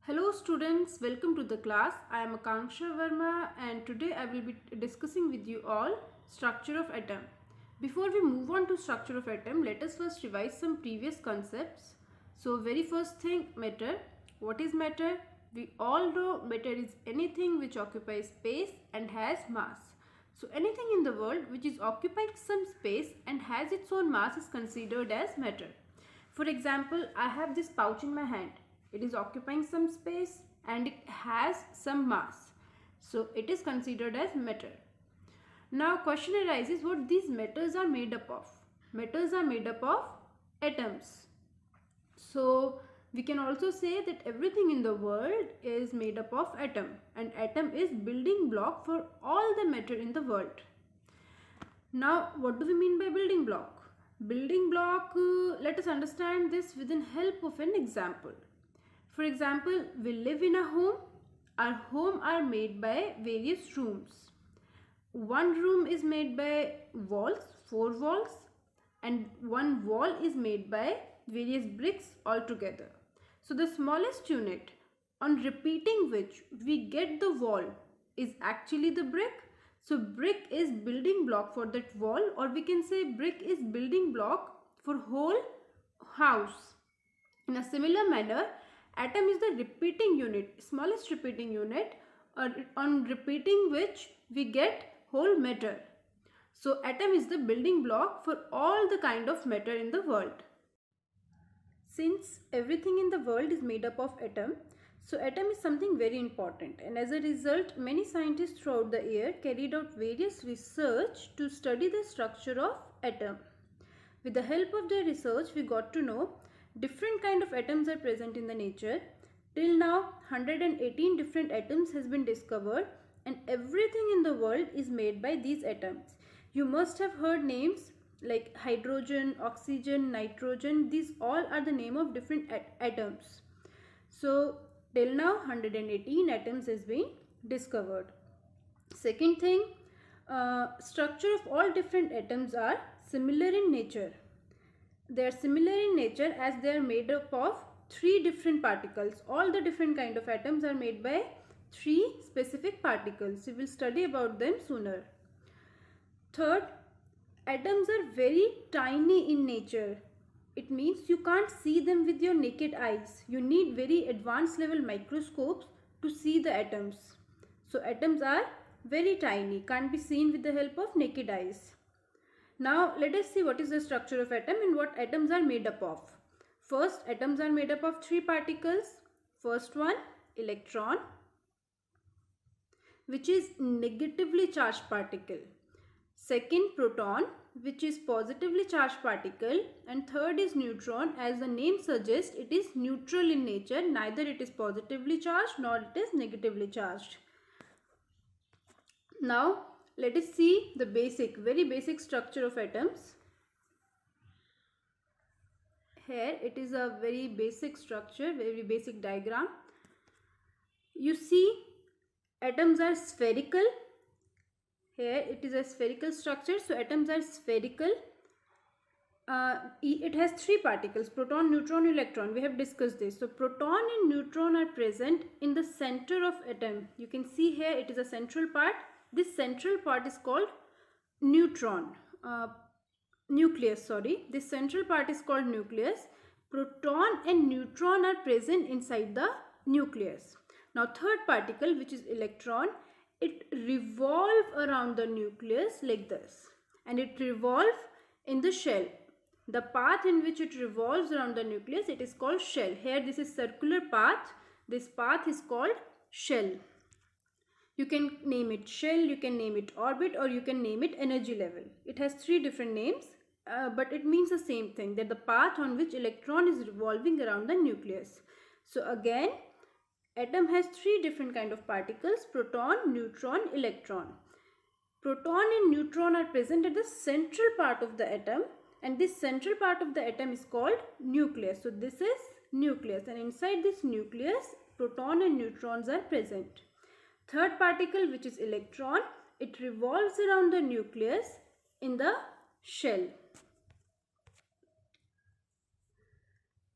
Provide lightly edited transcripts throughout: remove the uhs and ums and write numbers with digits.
Hello students, welcome to the class. I am Akanksha Verma and today I will be discussing with you all structure of atom. Before we move on to structure of atom, let us first revise some previous concepts. So very first thing, matter. What is matter? We all know matter is anything which occupies space and has mass. So anything in the world which is occupying some space and has its own mass is considered as matter. For example, I have this pouch in my hand. It is occupying some space and it has some mass. So it is considered as matter. Now question arises what these matters are made up of. Matters are made up of atoms. So we can also say that everything in the world is made up of atom, and atom is building block for all the matter in the world. Now what do we mean by building block? Building block, let us understand this with the help of an example. For example, we live in a home. Our home are made by various rooms. One room is made by walls, 4 walls, and one wall is made by various bricks altogether. So the smallest unit on repeating which we get the wall is actually the brick. So brick is building block for that wall, or we can say brick is building block for whole house. In a similar manner, atom is the repeating unit, smallest repeating unit, on repeating which we get whole matter. So atom is the building block for all the kind of matter in the world. Since everything in the world is made up of atom, so atom is something very important, and as a result many scientists throughout the year carried out various research to study the structure of atom. With the help of their research we got to know different kind of atoms are present in the nature. Till now 118 different atoms has been discovered, and everything in the world is made by these atoms. You must have heard names like hydrogen, oxygen, nitrogen. These all are the name of different atoms. So till now 118 atoms has been discovered. Second thing, structure of all different atoms are similar in nature. They are similar in nature as they are made up of 3 different particles. All the different kind of atoms are made by 3 specific particles. We will study about them sooner. Third, atoms are very tiny in nature. It means you can't see them with your naked eyes. You need very advanced level microscopes to see the atoms. So atoms are very tiny, can't be seen with the help of naked eyes. Now let us see what is the structure of atom and what atoms are made up of. First, atoms are made up of 3 particles. First one, electron, which is negatively charged particle. Second, proton, which is positively charged particle, and third is neutron. As the name suggests, it is neutral in nature. Neither it is positively charged nor it is negatively charged. Now let us see the very basic structure of atoms. Here it is a very basic structure, very basic diagram. You see atoms are spherical. Here it is a spherical structure, so atoms are spherical. It has 3 particles, proton, neutron, electron. We have discussed this. So proton and neutron are present in the center of atom. You can see here it is a central part. This central part is called nucleus. This central part is called nucleus. Proton and neutron are present inside the nucleus. Now third particle, which is electron, it revolves around the nucleus like this, and it revolves in the shell. The path in which it revolves around the nucleus, it is called shell. Here this is circular path. This path is called shell. You can name it shell, you can name it orbit, or you can name it energy level. It has 3 different names, but it means the same thing, that the path on which electron is revolving around the nucleus. So again, atom has 3 different kind of particles: proton, neutron, electron. Proton and neutron are present at the central part of the atom, and this central part of the atom is called nucleus. So this is nucleus, and inside this nucleus proton and neutrons are present. Third particle, which is electron, it revolves around the nucleus in the shell.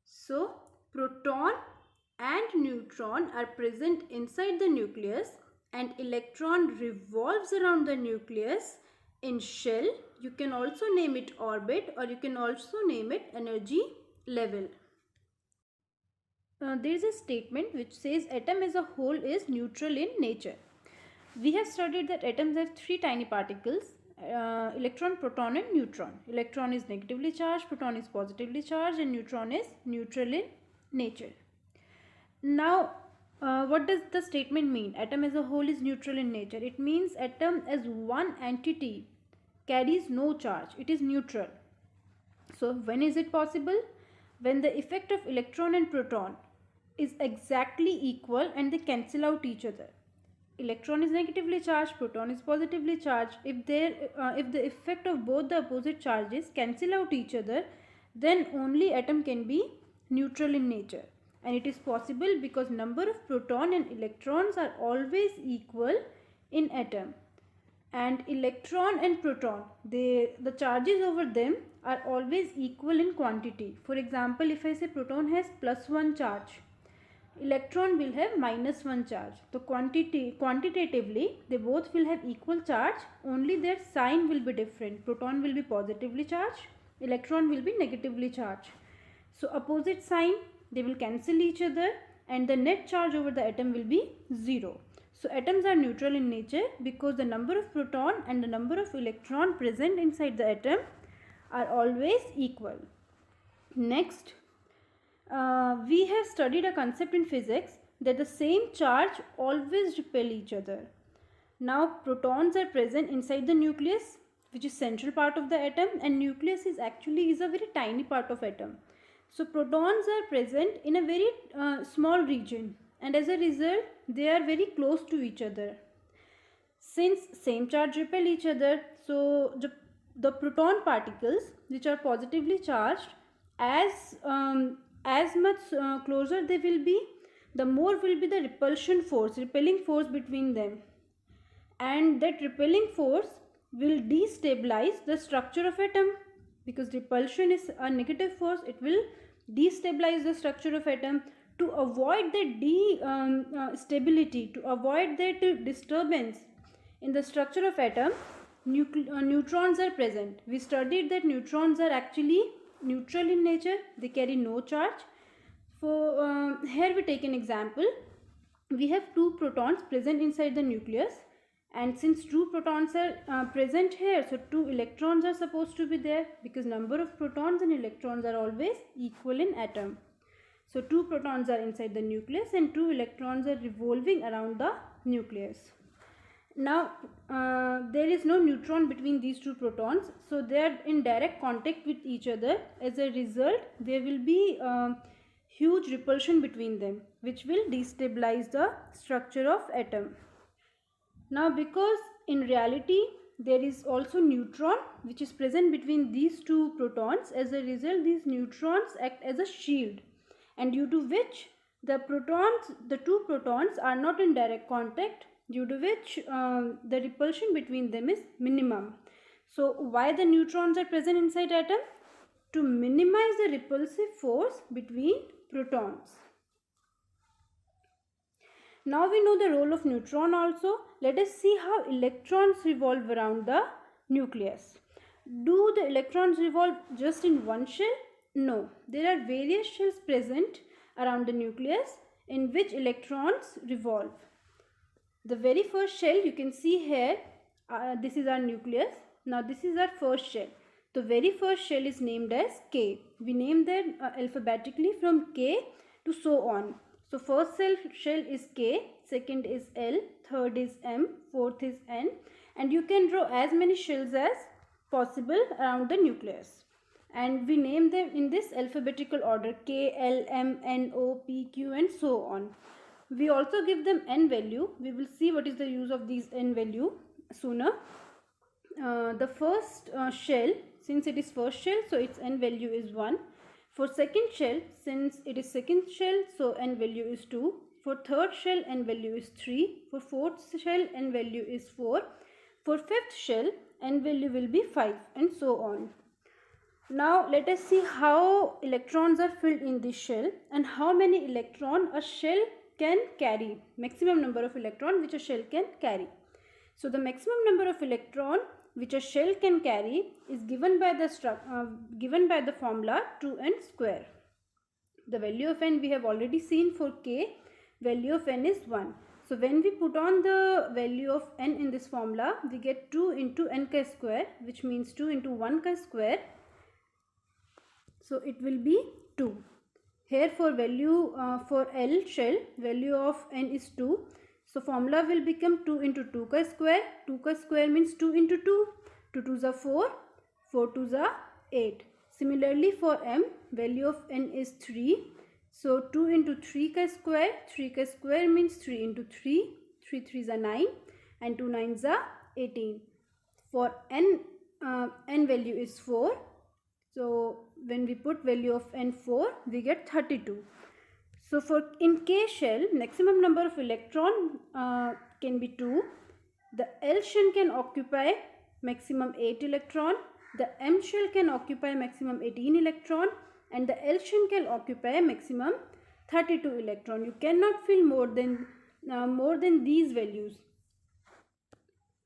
So proton and neutron are present inside the nucleus and electron revolves around the nucleus in shell, you can also name it orbit, or you can also name it energy level. There is a statement which says atom as a whole is neutral in nature. We have studied that atoms have three tiny particles, electron, proton and neutron. Electron is negatively charged, proton is positively charged, and neutron is neutral in nature. Now, what does the statement mean? Atom as a whole is neutral in nature. It means atom as one entity carries no charge. It is neutral. So, when is it possible? When the effect of electron and proton is exactly equal and they cancel out each other. Electron is negatively charged, proton is positively charged. If the effect of both the opposite charges cancel out each other, then only atom can be neutral in nature. And it is possible because number of proton and electrons are always equal in atom. And electron and proton, the charges over them are always equal in quantity. For example, if I say proton has +1 charge, electron will have -1 charge. So quantitatively they both will have equal charge, only their sign will be different. Proton will be positively charged, electron will be negatively charged. So opposite sign, they will cancel each other and the net charge over the atom will be 0. So atoms are neutral in nature because the number of proton and the number of electron present inside the atom are always equal. Next, we have studied a concept in physics that the same charge always repel each other. Now protons are present inside the nucleus, which is central part of the atom, and nucleus is a very tiny part of atom. So protons are present in a very small region, and as a result they are very close to each other. Since same charge repel each other, so the proton particles which are positively charged, as much closer they will be, the more will be the repelling force between them, and that repelling force will destabilize the structure of atom, because repulsion is a negative force. It will destabilize the structure of atom. To avoid that stability, to avoid that disturbance in the structure of atom, neutrons are present. We studied that neutrons are actually neutral in nature. They carry no charge. For here we take an example. We have two protons present inside the nucleus, and since two protons are present here, so two electrons are supposed to be there, because number of protons and electrons are always equal in atom. So two protons are inside the nucleus and two electrons are revolving around the nucleus. Now there is no neutron between these two protons, so they are in direct contact with each other. As a result, there will be huge repulsion between them, which will destabilize the structure of atom. Now because in reality there is also neutron which is present between these two protons, as a result these neutrons act as a shield, and due to which the two protons are not in direct contact, due to which the repulsion between them is minimum. So why the neutrons are present inside atom? To minimize the repulsive force between protons. Now we know the role of neutron also. Let us see how electrons revolve around the nucleus. Do the electrons revolve just in one shell? No, there are various shells present around the nucleus in which electrons revolve. The very first shell you can see here, this is our nucleus. Now this is our first shell. The very first shell is named as K. We name them alphabetically from K to so on. So first shell is K, second is L, third is M, fourth is N, and you can draw as many shells as possible around the nucleus. And we name them in this alphabetical order: K, L, M, N, O, P, Q, and so on. We also give them N value. We will see what is the use of these N value sooner. The first shell, since it is first shell, so its N value is 1. For second shell, since it is second shell, so N value is 2. For third shell, N value is 3. For fourth shell, N value is 4. For fifth shell, N value will be 5, and so on. Now let us see how electrons are filled in this shell and how many electron a shell can carry, maximum number of electron which a shell can carry. So the maximum number of electron which a shell can carry is given by the formula 2n square. The value of n we have already seen for k, value of n is 1. So when we put on the value of n in this formula, we get 2 into n k square, which means 2 into 1 k square. So it will be 2. Here for value for L shell, value of n is 2. So formula will become 2 into 2 k square. 2 k square means 2 into 2. 2 2s are 4. 4 2s are 8. Similarly for m, value of n is 3. So 2 into 3 k square. 3 k square means 3 into 3. 3 3s are 9 and 2 9s are 18. For n value is 4. So when we put value of n 4, we get 32. So for in K shell, maximum number of electron can be 2. The L shell can occupy maximum 8 electron. The M shell can occupy maximum 18 electron. And the L shell can occupy maximum 32 electron. You cannot fill more than these values.